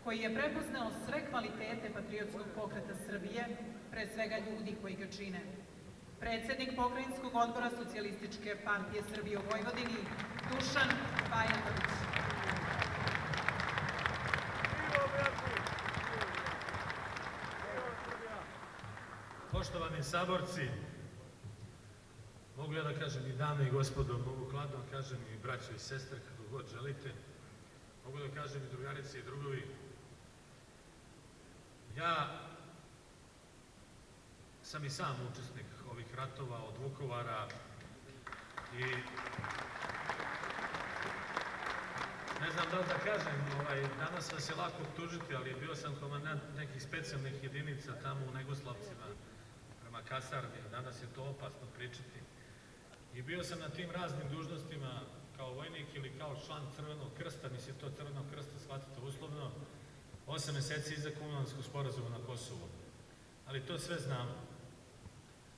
koji je prepoznao sve kvalitete patriotskog pokreta Srbije, pre svega ljudi koji ga čine. Predsednik Pokrajinskog odbora Socijalističke partije Srbije u Vojvodini, Dušan Bajatović. Poštovani saborci, mogu ja da kažem i dame i gospodo, mogu hladno da kažem i braćo i sestre, kako god želite, mogu da kažem i drugarice i drugovi. Ja sam i sam učesnik ovih ratova od Vukovara i ne znam da li da kažem, danas vas je lako optužiti, ali bio sam komandant nekih specijalnih jedinica tamo u Negoslavcima prema kasarni, danas je to opasno pričati. I bio sam na tim raznim dužnostima kao vojnik ili kao član Crvenog krsta, mislim to Crvenog krsta shvatite uslovno, 8 meseci iza Kumanovskog sporazuma na Kosovu. Ali to sve znamo.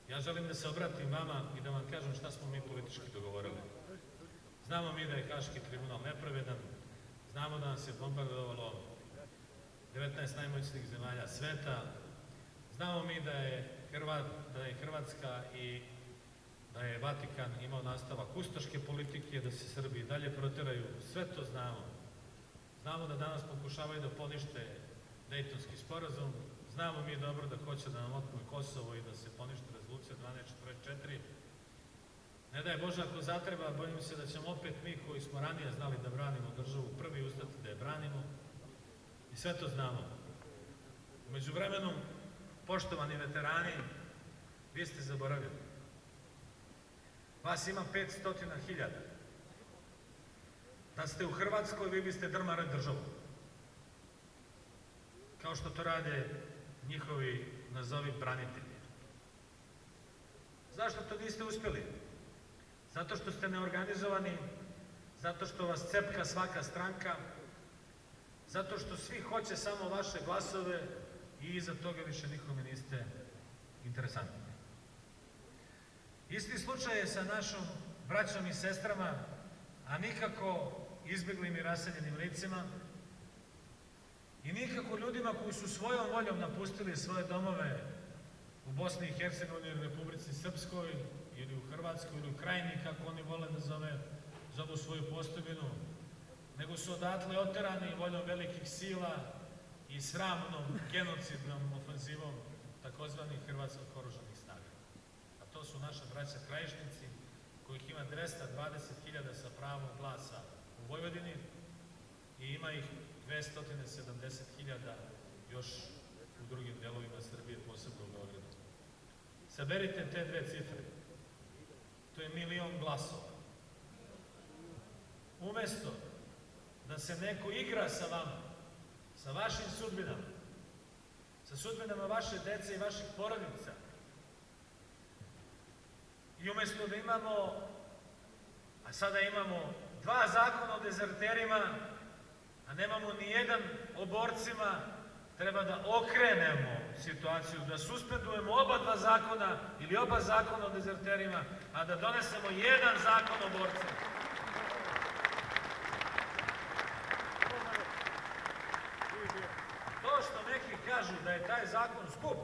Ja želim da se obratim vama i da vam kažem šta smo mi politički dogovorili. Znamo mi da je Haški tribunal nepravedan, znamo da nas je bombardovalo 19 najmoćnijih zemalja sveta, znamo mi da je Hrvatska i da je Vatikan imao nastavak ustaške politike, da se Srbi i dalje proteraju, sve to znamo. Znamo da danas pokušavaju da ponište Dejtonski sporazum, znamo mi dobro da hoće da nam otmu Kosovo i da se ponište rezolucija 1244. Ne daj Bože ako zatreba, bojim se da ćemo opet mi koji smo ranije znali da branimo državu prvi ustati da je branimo i sve to znamo. U međuvremenu, poštovani veterani, vi ste zaboravili. Vas ima 500.000. Da ste u Hrvatskoj, vi biste drmali državu. Kao što to rade njihovi, nazovi, branitelji. Zašto to niste uspjeli? Zato što ste neorganizovani, zato što vas cepka svaka stranka, zato što svi hoće samo vaše glasove i iza toga više nikome niste interesantni. Isti slučaj je sa našom braćom i sestrama, a nikako izbjeglim i raseljenim licima i nikako ljudima koji su svojom voljom napustili svoje domove u Bosni i Hercegovini ili Republici Srpskoj ili u Hrvatskoj ili u Krajini, kako oni vole da zovu svoju postojbinu, nego su odatle oterani voljom velikih sila i sramnom, genocidnom ofenzivom takozvanih hrvatskih oružanih snaga. A to su naša braća Krajišnici, kojih ima 220.000 sa pravom glasa u Vojvodini i ima ih 270.000 još u drugim delovima Srbije, posebno u Beogradu. Saberite te dve cifre. To je 1.000.000 glasova. Umesto da se neko igra sa vama, sa vašim sudbinama, sa sudbinama vaše dece i vaših porodica, i umesto da imamo, a sada imamo 2 zakona o dezerterima, a nemamo ni jedan o borcima, treba da okrenemo situaciju, da suspendujemo oba 2 zakona ili oba zakona o dezerterima, a da donesemo jedan zakon o borcima. To što neki kažu da je taj zakon skup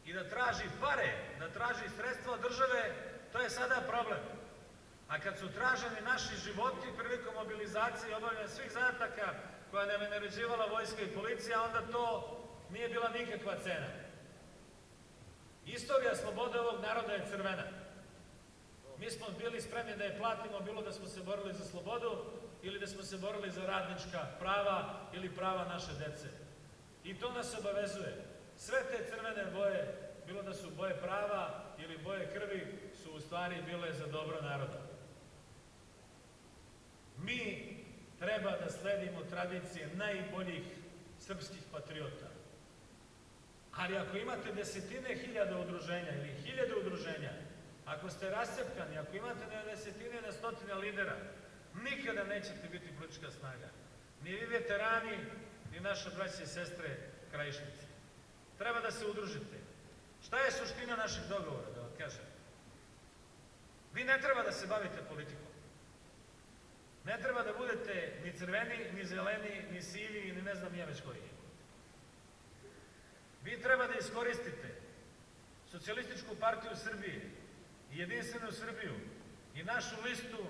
i da traži pare, da traži sredstva od države, to je sada problem. A kad su traženi naši životi prilikom mobilizacije i obavljanja svih zadataka koja nam je naređivala vojska i policija, onda to nije bila nikakva cena. Istorija slobode ovog naroda je crvena. Mi smo bili spremni da je platimo, bilo da smo se borili za slobodu ili da smo se borili za radnička prava ili prava naše dece. I to nas obavezuje. Sve te crvene boje, bilo da su boje prava ili boje krvi, su u stvari bile za dobro naroda. Mi treba da sledimo tradicije najboljih srpskih patriota. Ali ako imate desetine hiljada udruženja ili 1000 udruženja, ako ste rascepkani, ako imate na desetine, na stotine lidera, nikada nećete biti politička snaga. Ni vi veterani, ni naše braće i sestre Krajišnici. Treba da se udružite. Šta je suština naših dogovora, da vam kažem? Vi ne treba da se bavite politikom. Ne treba da budete ni crveni, ni zeleni, ni sivi, ni ne znam ja već koji. Vi treba da iskoristite Socijalističku partiju Srbije i Jedinstvenu Srbiju i našu listu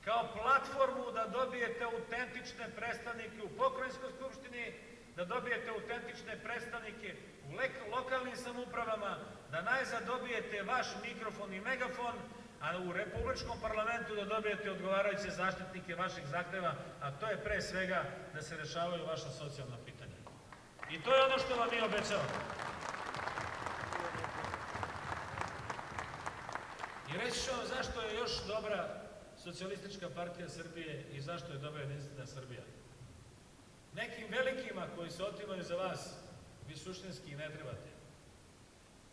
kao platformu da dobijete autentične predstavnike u pokrajinskoj skupštini, da dobijete autentične predstavnike u lokalnim samoupravama, da najzad dobijete vaš mikrofon i megafon, a u Republičkom parlamentu da dobijete odgovarajuće zaštitnike vaših zahteva, a to je pre svega da se rešavaju vaša socijalna pitanja. I to je ono što vam mi obećavamo. I reći ću vam zašto je još dobra Socijalistička partija Srbije i zašto je dobra Jedinstvena Srbija. Nekim velikima koji se otimaju za vas, vi suštinski ne trebate.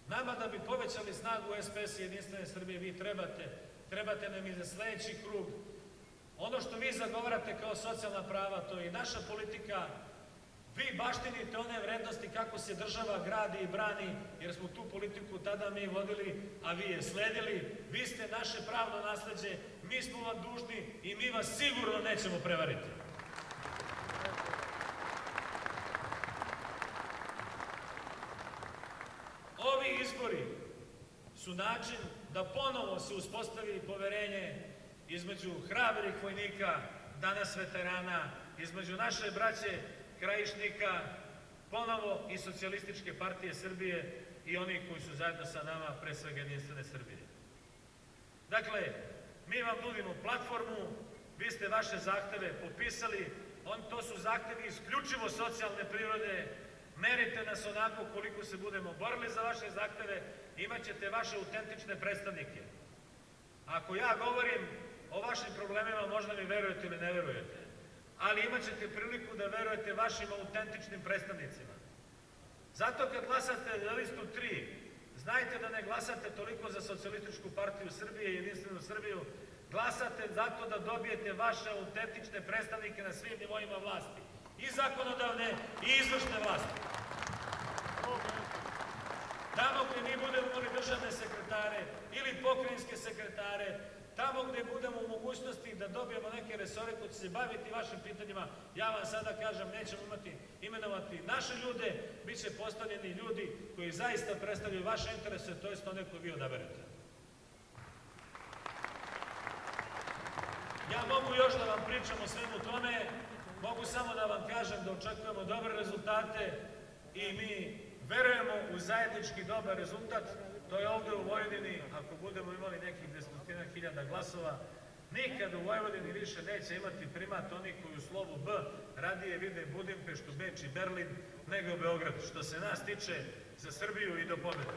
Nama da bi povećali snagu SPS i Jedinstvene Srbije, vi trebate nam i za sledeći krug. Ono što vi zagovarate kao socijalna prava, to je i naša politika. Vi baštinite one vrednosti kako se država gradi i brani, jer smo tu politiku tada mi vodili, a vi je sledili. Vi ste naše pravno nasleđe, mi smo vam dužni i mi vas sigurno nećemo prevariti. Ovi izbori su način da ponovo se uspostavi poverenje između hrabrih vojnika, danas veterana, između naše braće Krajišnika, ponovo i Socijalističke partije Srbije i onih koji su zajedno sa nama, pre svega Jedinstvene Srbije. Dakle, mi vam nudimo platformu, vi ste vaše zahteve popisali, to su zahtevi isključivo socijalne prirode, merite nas onako koliko se budemo borili za vaše zahteve, imat ćete vaše autentične predstavnike. Ako ja govorim o vašim problemima, možda mi verujete ili ne verujete, ali imat ćete priliku da verujete vašim autentičnim predstavnicima. Zato kad glasate za listu 3, znajte da ne glasate toliko za Socijalističku partiju Srbije i Jedinstvenu Srbiju, glasate zato da dobijete vaše autentične predstavnike na svim nivoima vlasti, i zakonodavne i izvršne vlasti. Tamo gde mi budemo imali državne sekretare ili pokrajinske sekretare, tamo gde budemo u mogućnosti da dobijemo neke resore koji će se baviti vašim pitanjima, ja vam sada kažem, nećemo imenovati naše ljude, bit će postavljeni ljudi koji zaista predstavljaju vaše interese, to jest one koje vi odaberete. Ja mogu još da vam pričam o svemu tome, mogu samo da vam kažem da očekujemo dobre rezultate i mi verujemo u zajednički dobar rezultat. To je ovde u Vojvodini, ako budemo imali nekih 200.000 glasova, nikad u Vojvodini više neće imati primat oni koji u slovu B radije vide Budimpeštu, Beč i Berlin nego Beograd. Što se nas tiče, za Srbiju i do pobede.